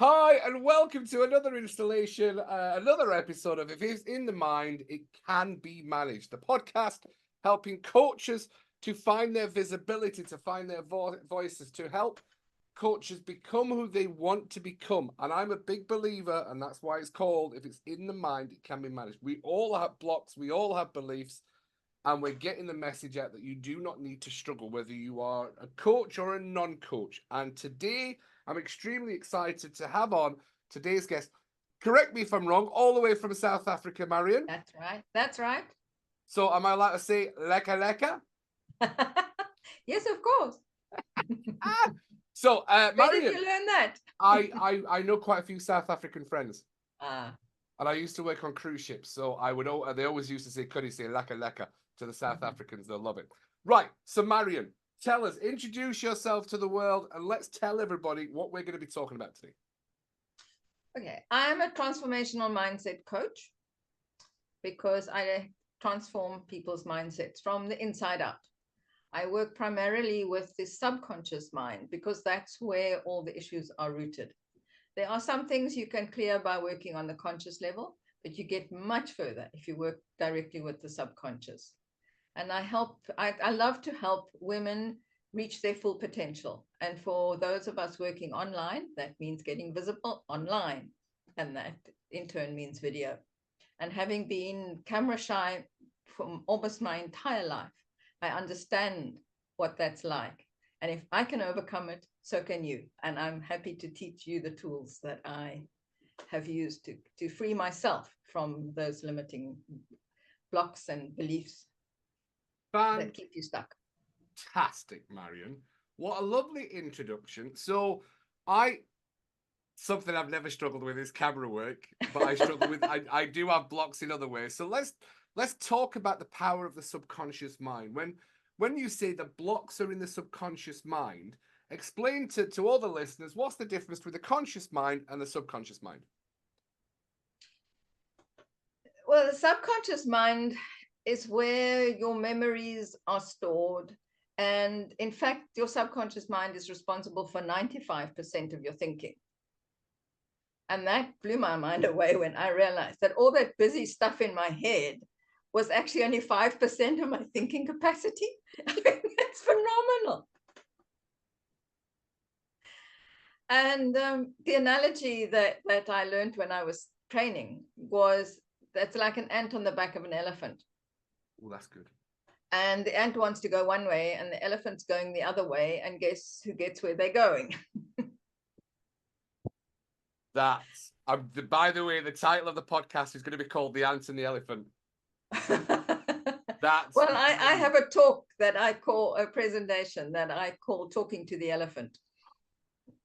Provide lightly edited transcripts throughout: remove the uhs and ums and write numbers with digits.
Hi, and welcome to another installation, another episode of If It's in the Mind, It Can Be Managed, the podcast helping coaches to find their visibility, to find their voices, to help coaches become who they want to become. And I'm a big believer, and that's why it's called If It's in the Mind, It Can Be Managed. We all have blocks, we all have beliefs, and we're getting the message out that you do not need to struggle, whether you are a coach or a non-coach. And today, I'm extremely excited to have on today's guest. Correct me if I'm wrong, all the way from South Africa, Marion. That's right. That's right. So am I allowed to say leka leka? Yes, of course. So, Where did Marion, you learn that? I know quite a few South African friends. Ah, And I used to work on cruise ships, so they always used to say, Cuddy, say leka leka to the South Africans. They'll love it. Right. So, Marion, tell us, introduce yourself to the world, and let's tell everybody what we're going to be talking about today. okay. I'm a transformational mindset coach because I transform people's mindsets from the inside out. I work primarily with the subconscious mind because that's where all the issues are rooted. There are some things you can clear by working on the conscious level, but you get much further if you work directly with the subconscious. And I love to help women reach their full potential. And for those of us working online, that means getting visible online. And that in turn means video. And having been camera shy for almost my entire life, I understand what that's like. And if I can overcome it, so can you. And I'm happy to teach you the tools that I have used to free myself from those limiting blocks and beliefs that keep you stuck. Fantastic, Marion. What a lovely introduction. So, something I've never struggled with is camera work, but I struggle with I do have blocks in other ways. So let's talk about the power of the subconscious mind. When you say the blocks are in the subconscious mind, explain to all the listeners what's the difference between the conscious mind and the subconscious mind. Well, the subconscious mind is where your memories are stored. And in fact, your subconscious mind is responsible for 95% of your thinking. And that blew my mind away when I realized that all that busy stuff in my head was actually only 5% of my thinking capacity. I mean, that's phenomenal. And the analogy that I learned when I was training was that's like an ant on the back of an elephant. Oh, that's good. And the ant wants to go one way and the elephant's going the other way. And guess who gets where they're going? That's by the way, the title of the podcast is going to be called The Ant and the Elephant. That's well, I have a talk that I call a presentation that I call Talking to the Elephant.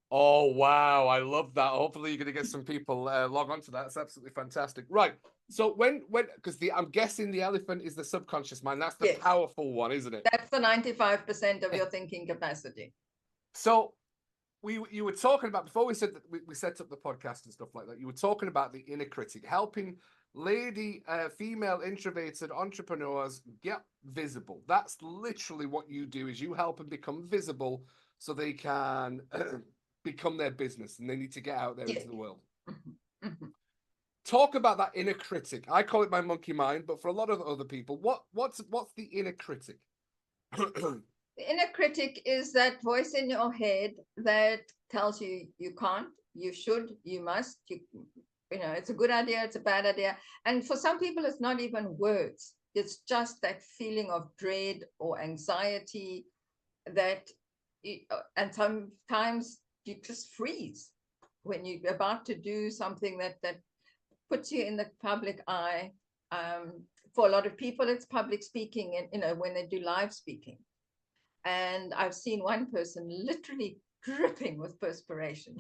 Oh, wow. I love that. Hopefully you're going to get some people log on to that. It's absolutely fantastic. Right. So because I'm guessing the elephant is the subconscious mind. That's the Yes. powerful one, isn't it? That's the 95% of your thinking capacity. So you were talking about, before we said that we set up the podcast and stuff like that, you were talking about the inner critic, helping female introverted entrepreneurs get visible. That's literally what you do, is you help them become visible so they can become their business, and they need to get out there into the world. Mm-hmm. Mm-hmm. Talk about that inner critic. I call it my monkey mind, but for a lot of other people, what's the inner critic? The inner critic is that voice in your head that tells you you can't, you should, you must, you know, it's a good idea, it's a bad idea. And for some people, it's not even words. It's just that feeling of dread or anxiety that, and sometimes you just freeze when you're about to do something that puts you in the public eye. For a lot of people, it's public speaking, and when they do live speaking. And I've seen one person literally dripping with perspiration.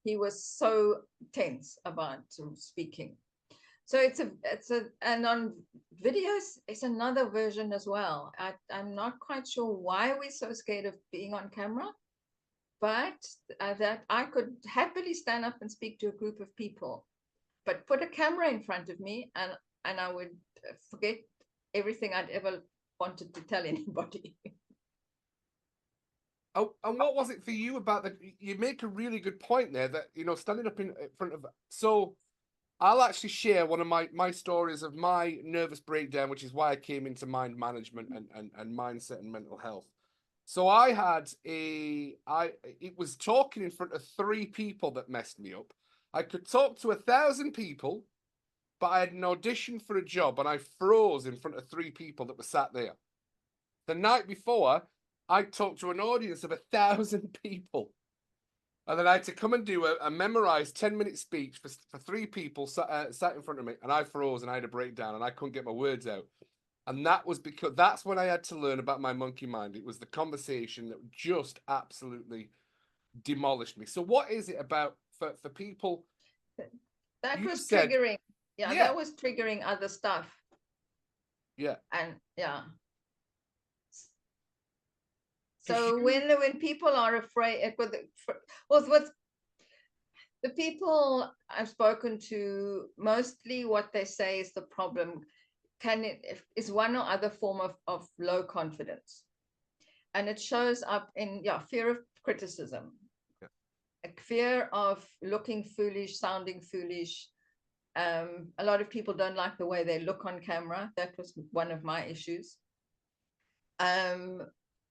He was so tense about speaking. So and on videos, it's another version as well. I'm not quite sure why we're so scared of being on camera, but that I could happily stand up and speak to a group of people, but put a camera in front of me and I would forget everything I'd ever wanted to tell anybody. Oh, and what was it for you about the? You make a really good point there that, standing up in front of. So I'll actually share one of my stories of my nervous breakdown, which is why I came into mind management and mindset and mental health. So I had it was talking in front of 3 people that messed me up. I could talk to 1,000 people, but I had an audition for a job and I froze in front of 3 people that were sat there. The night before, I talked to an audience of 1,000 people. And then I had to come and do a memorized 10-minute speech for 3 people sat in front of me, and I froze and I had a breakdown and I couldn't get my words out. And that was because that's when I had to learn about my monkey mind. It was the conversation that just absolutely demolished me. So what is it about for people? That You was said, triggering. Yeah, yeah, that was triggering other stuff. yeah. And yeah. Because So you, when people are afraid, with the people I've spoken to, mostly what they say is the problem is one or other form of low confidence. And it shows up in fear of criticism, yeah. a fear of looking foolish, sounding foolish. A lot of people don't like the way they look on camera. That was one of my issues.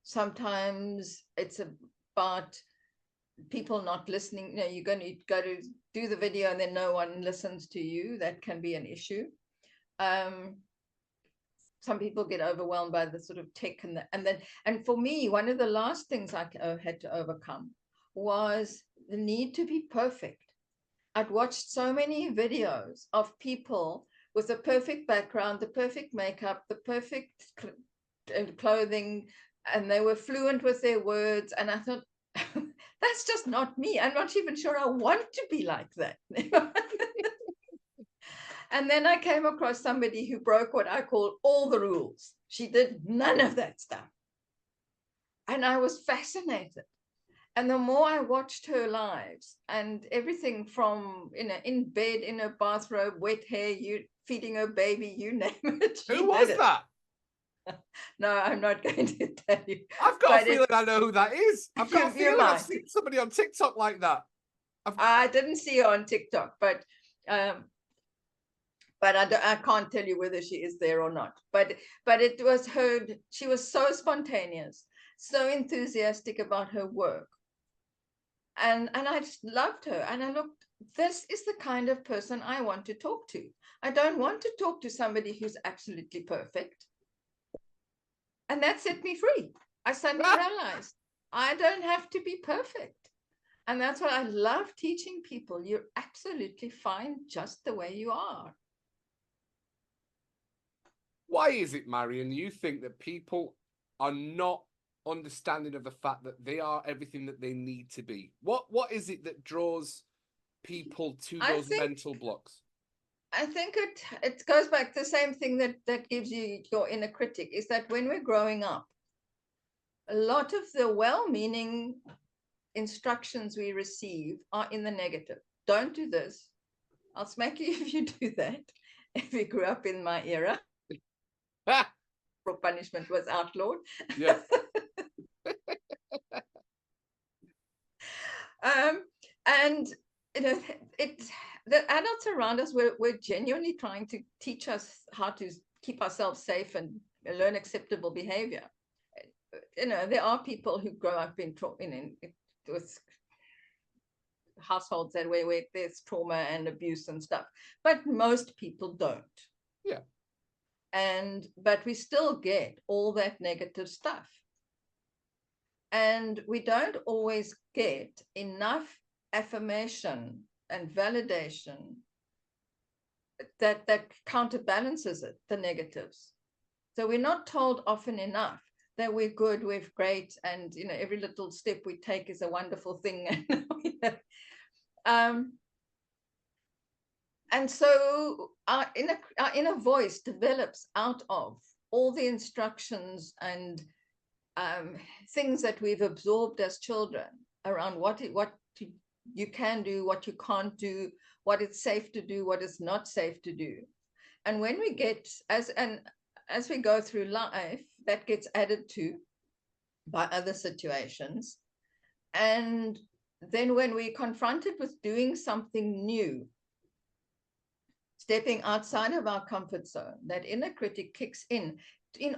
Sometimes it's about people not listening. You're going to go to do the video and then no one listens to you. That can be an issue. Some people get overwhelmed by the sort of tech and for me, one of the last things I had to overcome was the need to be perfect. I'd watched so many videos of people with the perfect background, the perfect makeup, the perfect clothing, and they were fluent with their words. And I thought, that's just not me. I'm not even sure I want to be like that. And then I came across somebody who broke what I call all the rules. She did none of that stuff. And I was fascinated. And the more I watched her lives and everything from in bed, in her bathrobe, wet hair, you feeding her baby, you name it. Who was that? No, I'm not going to tell you. I've got a feeling I know who that is. I've got a feeling I've seen somebody on TikTok like that. I didn't see her on TikTok, but I can't tell you whether she is there or not. But it was her. She was so spontaneous, so enthusiastic about her work, and I just loved her. And I looked, this is the kind of person I want to talk to. I don't want to talk to somebody who's absolutely perfect. And that set me free. I suddenly realized I don't have to be perfect. And that's what I love teaching people. You're absolutely fine just the way you are. Why is it, Marion, you think that people are not understanding of the fact that they are everything that they need to be? What is it that draws people to those mental blocks? I think it goes back to the same thing that gives you your inner critic, is that when we're growing up, a lot of the well-meaning instructions we receive are in the negative. Don't do this. I'll smack you if you do that. If you grew up in my era, punishment was outlawed. Yeah. And the adults around us were genuinely trying to teach us how to keep ourselves safe and learn acceptable behavior. There are people who grow up with households where there's trauma and abuse and stuff, but most people don't. Yeah. But we still get all that negative stuff. And we don't always get enough affirmation and validation that counterbalances the negatives. So we're not told often enough that we're good, we're great, and every little step we take is a wonderful thing. And so our inner voice develops out of all the instructions and things that we've absorbed as children around what you can do, what you can't do, what it's safe to do, what is not safe to do. And when we get as we go through life, that gets added to. by other situations. And then when we're confronted with doing something new, stepping outside of our comfort zone, that inner critic kicks in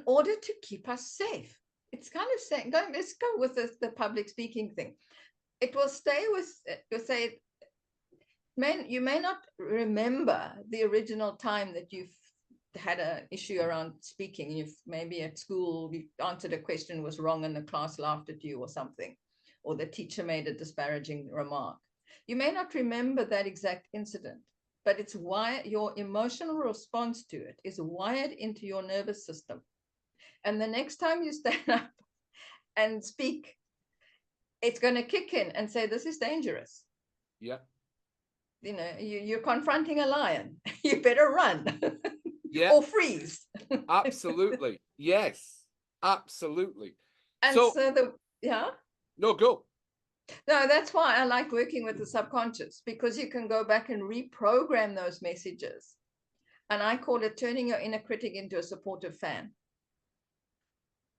order to keep us safe. It's kind of saying, let's go with the public speaking thing. It will stay with, you'll say, you may not remember the original time that you've had an issue around speaking. You've maybe at school, you answered a question was wrong and the class laughed at you or something, or the teacher made a disparaging remark. You may not remember that exact incident, but it's why your emotional response to it is wired into your nervous system. And the next time you stand up and speak, it's going to kick in and say, this is dangerous. Yeah. You know, you're confronting a lion. You better run. Yeah. Or freeze. Absolutely. Yes. Absolutely. And yeah. No, go. No, that's why I like working with the subconscious, because you can go back and reprogram those messages. And I call it turning your inner critic into a supportive fan,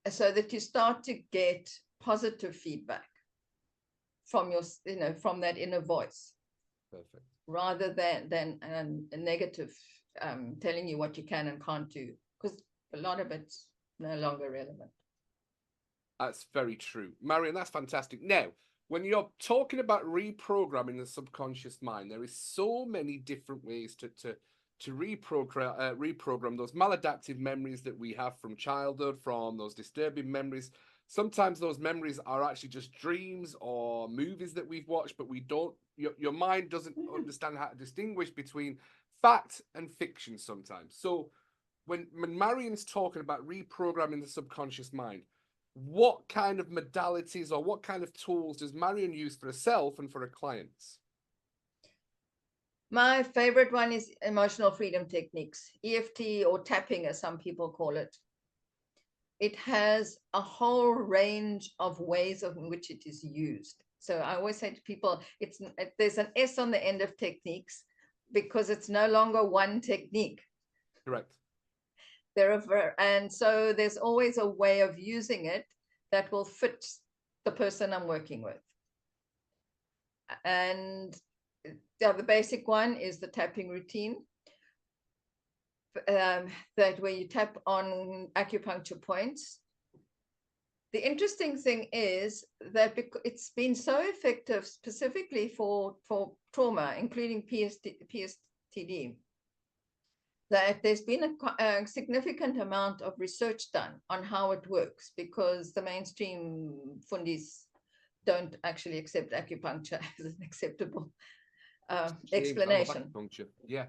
so that you start to get positive feedback from your, from that inner voice. Perfect. Rather than a negative telling you what you can and can't do, because a lot of it's no longer relevant. That's very true, Marion. That's fantastic. Now, when you're talking about reprogramming the subconscious mind, there is so many different ways to reprogram those maladaptive memories that we have from childhood, from those disturbing memories. Sometimes those memories are actually just dreams or movies that we've watched, but we don't. Your mind doesn't understand how to distinguish between fact and fiction sometimes. So when Marion's talking about reprogramming the subconscious mind, what kind of modalities or what kind of tools does Marion use for herself and for her clients? My favorite one is emotional freedom techniques, EFT, or tapping, as some people call it. It has a whole range of ways in which it is used. So I always say to people, there's an S on the end of techniques, because it's no longer one technique. Correct. And so there's always a way of using it that will fit the person I'm working with. And the basic one is the tapping routine, that where you tap on acupuncture points. The interesting thing is that it's been so effective specifically for trauma, including PSTD, that there's been a significant amount of research done on how it works, because the mainstream fundis don't actually accept acupuncture as an acceptable explanation. Yeah.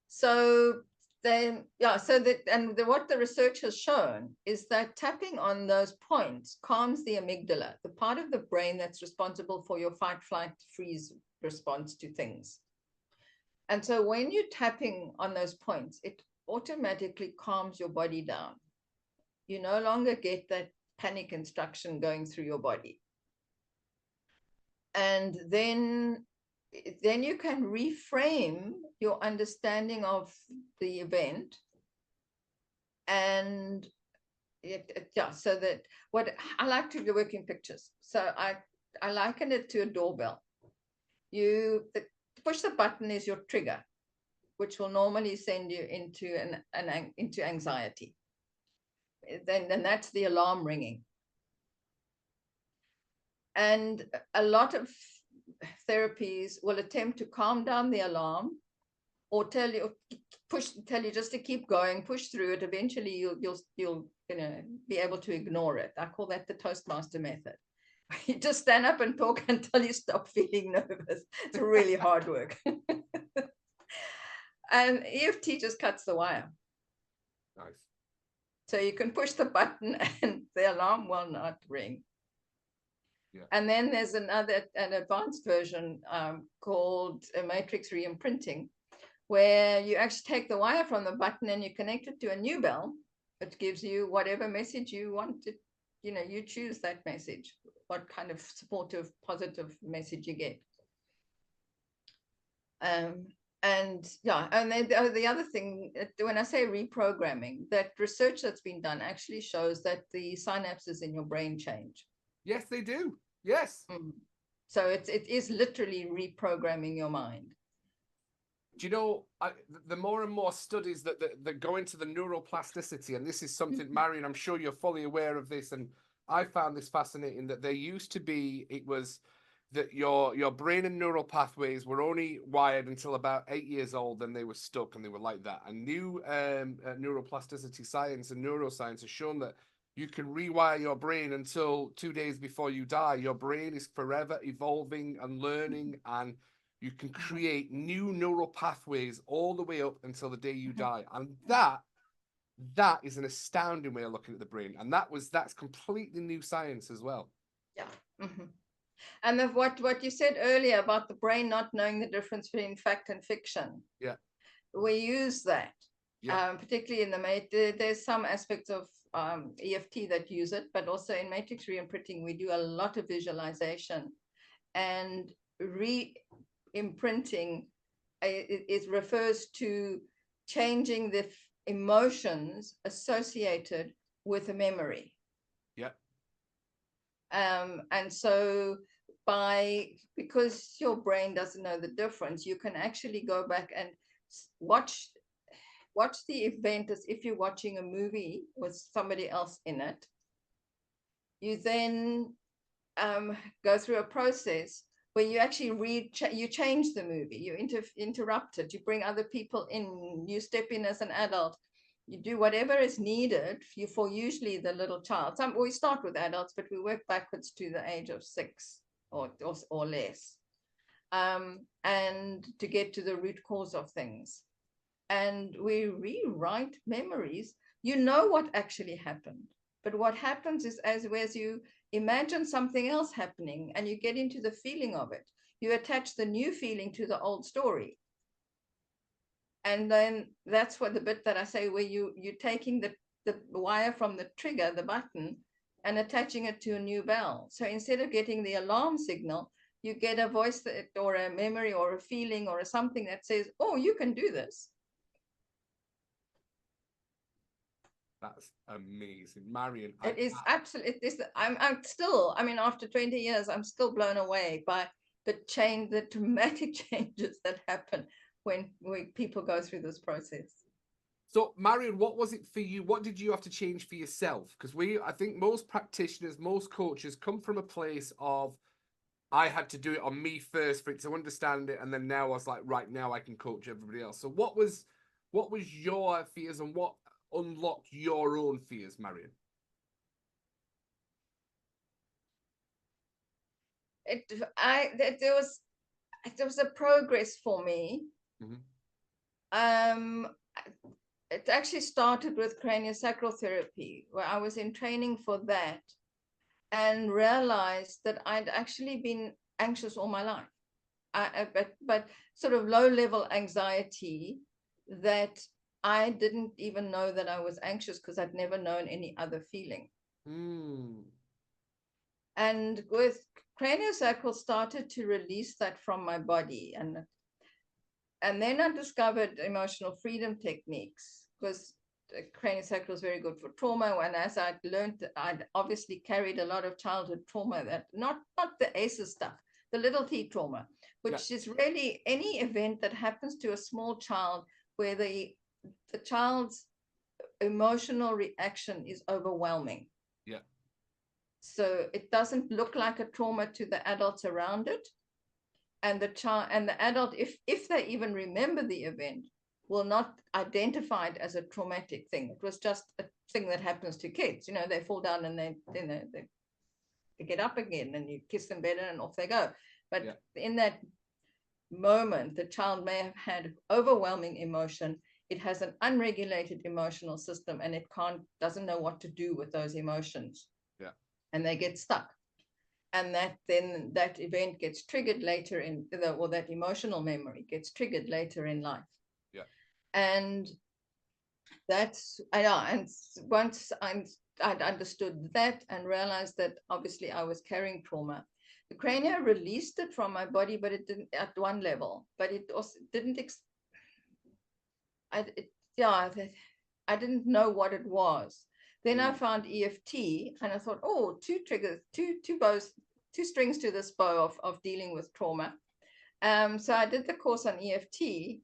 So then, what the research has shown is that tapping on those points calms the amygdala, the part of the brain that's responsible for your fight, flight, freeze response to things. And so when you're tapping on those points, it automatically calms your body down. You no longer get that panic instruction going through your body. And then you can reframe your understanding of the event. And so that what I like to work in pictures. So I liken it to a doorbell. Push the button is your trigger, which will normally send you into anxiety. Then that's the alarm ringing. And a lot of therapies will attempt to calm down the alarm, or tell you just to keep going, push through it. Eventually you'll be able to ignore it. I call that the Toastmaster method. You just stand up and talk until you stop feeling nervous. It's really hard work. And EFT just cuts the wire. Nice. So you can push the button and the alarm will not ring. Yeah. And then there's an advanced version called a matrix re-imprinting, where you actually take the wire from the button and you connect it to a new bell. It gives you whatever message you want to, you choose that message, what kind of supportive, positive message you get. And yeah, and then the other thing, when I say reprogramming, that research that's been done actually shows that the synapses in your brain change. Yes, they do. Yes. So it is literally reprogramming your mind. Do you know, the more and more studies that go into the neuroplasticity, and this is something, Marion, I'm sure you're fully aware of this, and I found this fascinating, that there used to be, it was that your brain and neural pathways were only wired until about 8 years old, then they were stuck and they were like that. And new neuroplasticity science and neuroscience has shown that you can rewire your brain until 2 days before you die. Your brain is forever evolving and learning, and you can create new neural pathways all the way up until the day you die. And that is an astounding way of looking at the brain. And that's completely new science as well. Yeah. And what you said earlier about the brain not knowing the difference between fact and fiction. Yeah. We use that. Yeah. Particularly in there's some aspects of EFT that use it, but also in matrix re-imprinting, we do a lot of visualization, and re-imprinting, it refers to changing the emotions associated with a memory. Yeah. And so because your brain doesn't know the difference, you can actually go back and watch the event as if you're watching a movie with somebody else in it. You then go through a process where you actually you change the movie, you interrupt it, you bring other people in, you step in as an adult, you do whatever is needed for usually the little child. We start with adults, but we work backwards to the age of 6 or less, and to get to the root cause of things. And we rewrite memories. You know what actually happened, but what happens is as you imagine something else happening and you get into the feeling of it, you attach the new feeling to the old story. And then that's what the bit that I say, where you're taking the wire from the trigger, the button, and attaching it to a new bell. So instead of getting the alarm signal, you get a voice or a memory or a feeling or something that says, oh, you can do this. That's amazing, Marion. It is absolutely. I'm still. I mean, after 20 years, I'm still blown away by the dramatic changes that happen when people go through this process. So, Marion, what was it for you? What did you have to change for yourself? Because I think most practitioners, most coaches come from a place of, I had to do it on me first for it to understand it, and then now I was like, right, now I can coach everybody else. So, what was your fears, and what unlocked your own fears, Marion? There was a progress for me. It actually started with craniosacral therapy, where I was in training for that and realized that I'd actually been anxious all my life. But sort of low-level anxiety that I didn't even know that I was anxious because I'd never known any other feeling. And with craniosacral, started to release that from my body, and then I discovered emotional freedom techniques, because craniosacral is very good for trauma. And as I'd learned, I'd obviously carried a lot of childhood trauma, that not the ACEs stuff, the little T trauma, which is really any event that happens to a small child where the child's emotional reaction is overwhelming. Yeah. So it doesn't look like a trauma to the adults around it. And the child and the adult, if they even remember the event, will not identify it as a traumatic thing. It was just a thing that happens to kids. You know, they fall down and they get up again, and you kiss them better and off they go. But in that moment, the child may have had overwhelming emotion. It has an unregulated emotional system, and it doesn't know what to do with those emotions. Yeah. And they get stuck. And that event gets triggered later or that emotional memory gets triggered later in life. Yeah. And and once I'd understood that and realized that obviously I was carrying trauma, the crania released it from my body, but it didn't at one level, but it also didn't I didn't know what it was. Then I Mm. found EFT, and I thought, oh, two triggers, two bows, two strings to this bow of dealing with trauma. So I did the course on EFT,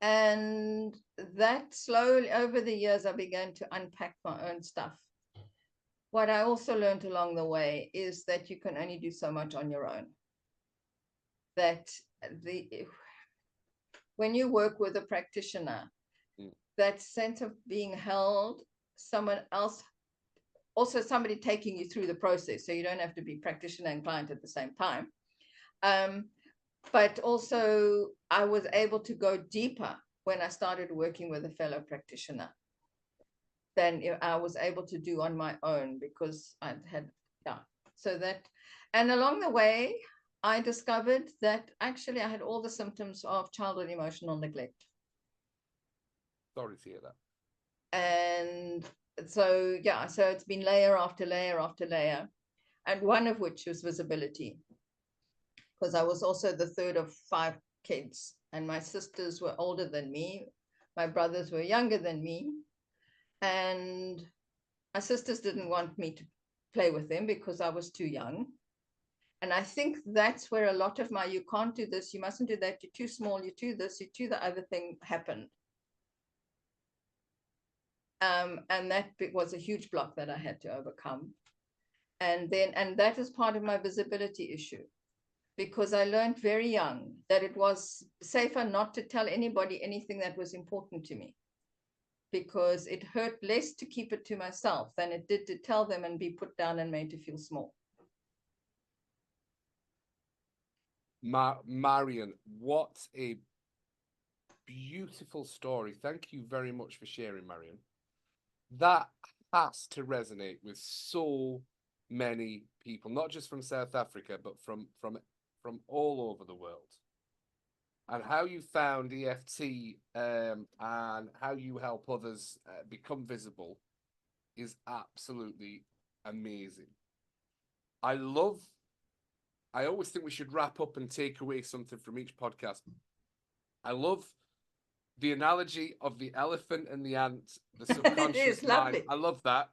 and that slowly over the years I began to unpack my own stuff. What I also learned along the way is that you can only do so much on your own. That when you work with a practitioner, that sense of being held, someone else, also somebody taking you through the process, so you don't have to be practitioner and client at the same time. But also I was able to go deeper when I started working with a fellow practitioner than I was able to do on my own, because I had, so that, and along the way, I discovered that actually I had all the symptoms of childhood emotional neglect. Sorry to hear that. And so, so it's been layer after layer after layer, and one of which was visibility, because I was also the third of 5 kids, and my sisters were older than me, my brothers were younger than me, and my sisters didn't want me to play with them because I was too young. And I think that's where a lot of my you can't do this, you mustn't do that, you're too small, you're too this, you're too the other thing happened. And that was a huge block that I had to overcome. And that is part of my visibility issue, because I learned very young that it was safer not to tell anybody anything that was important to me, because it hurt less to keep it to myself than it did to tell them and be put down and made to feel small. Marion, what a beautiful story. Thank you very much for sharing, Marion. That has to resonate with so many people, not just from South Africa, but from all over the world. And how you found EFT and how you help others become visible is absolutely amazing. I always think we should wrap up and take away something from each podcast. I love the analogy of the elephant and the ant, the subconscious mind. Lovely. I love that.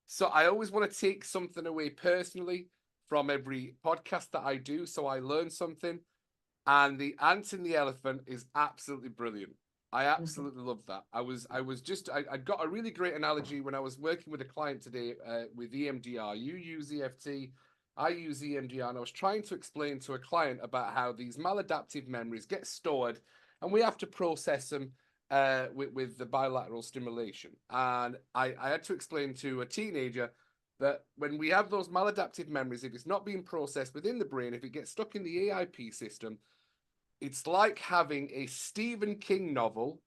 So I always want to take something away personally from every podcast that I do, so I learn something. And the ant and the elephant is absolutely brilliant. I absolutely love that. I got a really great analogy when I was working with a client today with EMDR. You use EFT, I use EMDR, and I was trying to explain to a client about how these maladaptive memories get stored, and we have to process them with the bilateral stimulation. And I had to explain to a teenager that when we have those maladaptive memories, if it's not being processed within the brain, if it gets stuck in the AIP system, it's like having a Stephen King novel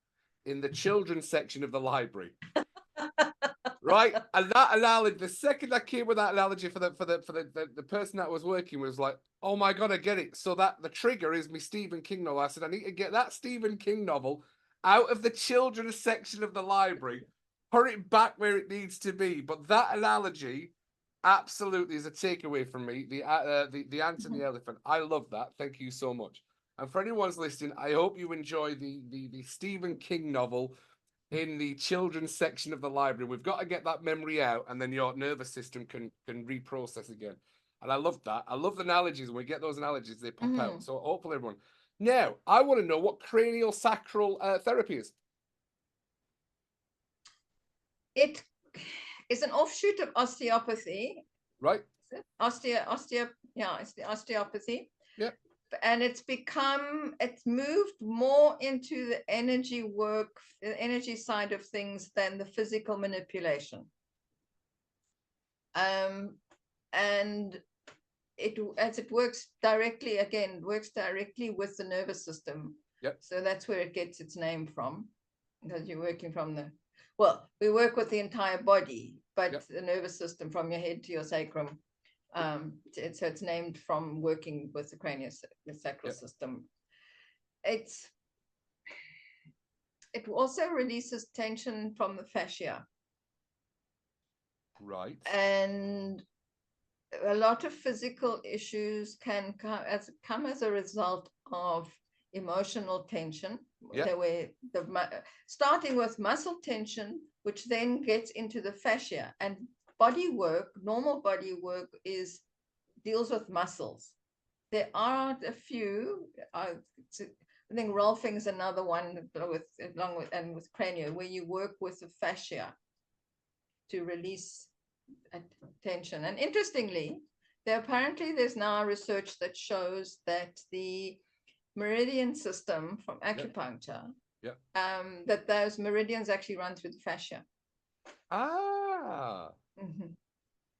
in the children's section of the library. Right? And that analogy, the second I came with that analogy for the person that I was working with, was like, oh my God, I get it. So that the trigger is my Stephen King novel. I said, I need to get that Stephen King novel out of the children's section of the library, put it back where it needs to be. But that analogy absolutely is a takeaway from me. The ant and the elephant. I love that. Thank you so much. And for anyone's listening, I hope you enjoy the Stephen King novel in the children's section of the library. We've got to get that memory out, and then your nervous system can reprocess again. And I love that. I love the analogies. When we get those analogies, they pop out. So hopefully everyone. Now, I want to know what cranial sacral therapy is. It is an offshoot of osteopathy. Right. It's the osteopathy. Yeah. And it's moved more into the energy work, the energy side of things than the physical manipulation. And it works directly with the nervous system. Yep. So that's where it gets its name from, because you're working from we work with the entire body, but the nervous system from your head to your sacrum. So it's named from working with the craniosacral system. It also releases tension from the fascia. Right. And a lot of physical issues can come as a result of emotional tension, Yeah. Where starting with muscle tension, which then gets into the fascia, and body work, normal body work deals with muscles. There are a few. I think rolfing is another one with cranial, where you work with the fascia to release tension. And interestingly, there's now research that shows that the meridian system from acupuncture, that those meridians actually run through the fascia.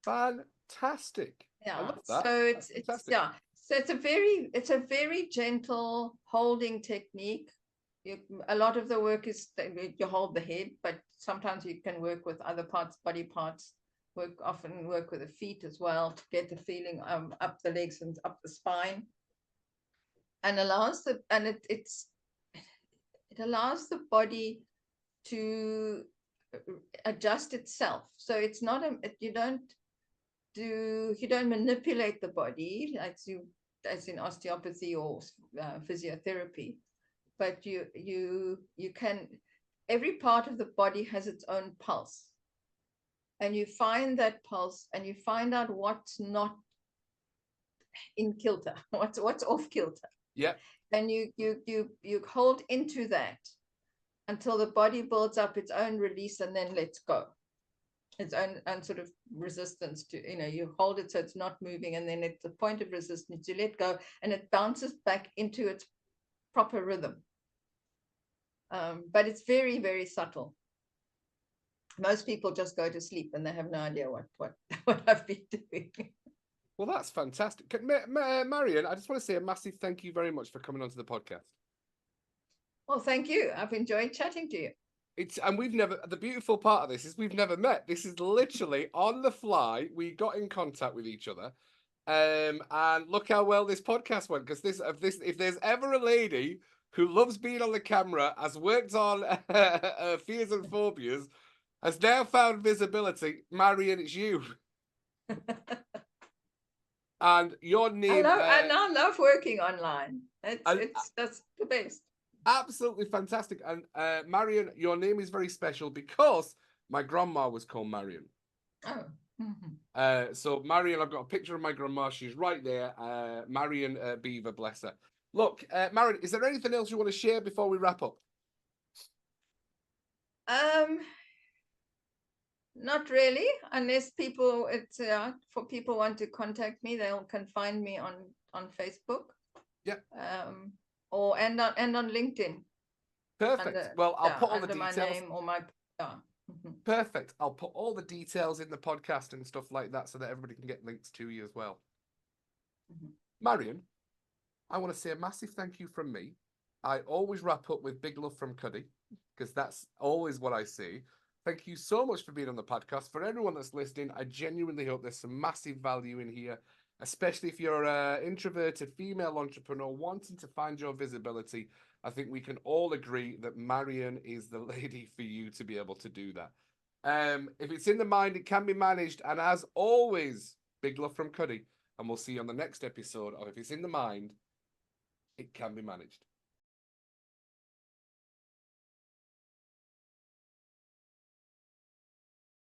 Fantastic. Yeah. I love that. So it's a very gentle holding technique. A lot of the work is you hold the head, but sometimes you can work with other parts, body parts. Often work with the feet as well to get the feeling up the legs and up the spine, and it allows the body to adjust itself. So it's not you don't manipulate the body as in osteopathy or physiotherapy, but you can, every part of the body has its own pulse, and you find that pulse and you find out what's not in kilter, what's off kilter. Yeah. And you hold into that until the body builds up its own release and then lets go, its own sort of resistance to, you hold it so it's not moving, and then at the point of resistance you let go and it bounces back into its proper rhythm. But it's very, very subtle. Most people just go to sleep and they have no idea what I've been doing. Well, that's fantastic. Marion, I just want to say a massive thank you very much for coming onto the podcast. Well, thank you. I've enjoyed chatting to you. And the beautiful part of this is we've never met. This is literally on the fly. We got in contact with each other. And look how well this podcast went, because if there's ever a lady who loves being on the camera, has worked on fears and phobias, has now found visibility, Marion, it's you. And your name. I love working online. That's the best. Absolutely fantastic. And Marion, your name is very special because my grandma was called Marion. Oh. So Marion, I've got a picture of my grandma. She's right there. Marion Beaver, bless her. Look, Marion, is there anything else you want to share before we wrap up? Not really, unless people for people want to contact me, they can find me on Facebook. Yeah. And on LinkedIn. Perfect. Well, I'll put all the details. My name or my. Perfect. I'll put all the details in the podcast and stuff like that so that everybody can get links to you as well. Marion, I want to say a massive thank you from me. I always wrap up with big love from Cuddy, because that's always what I say. Thank you so much for being on the podcast. For everyone that's listening, I genuinely hope there's some massive value in here, especially if you're an introverted female entrepreneur wanting to find your visibility. I think we can all agree that Marion is the lady for you to be able to do that. If it's in the mind, it can be managed. And as always, big love from Cuddy. And we'll see you on the next episode of If It's in the Mind, It Can Be Managed.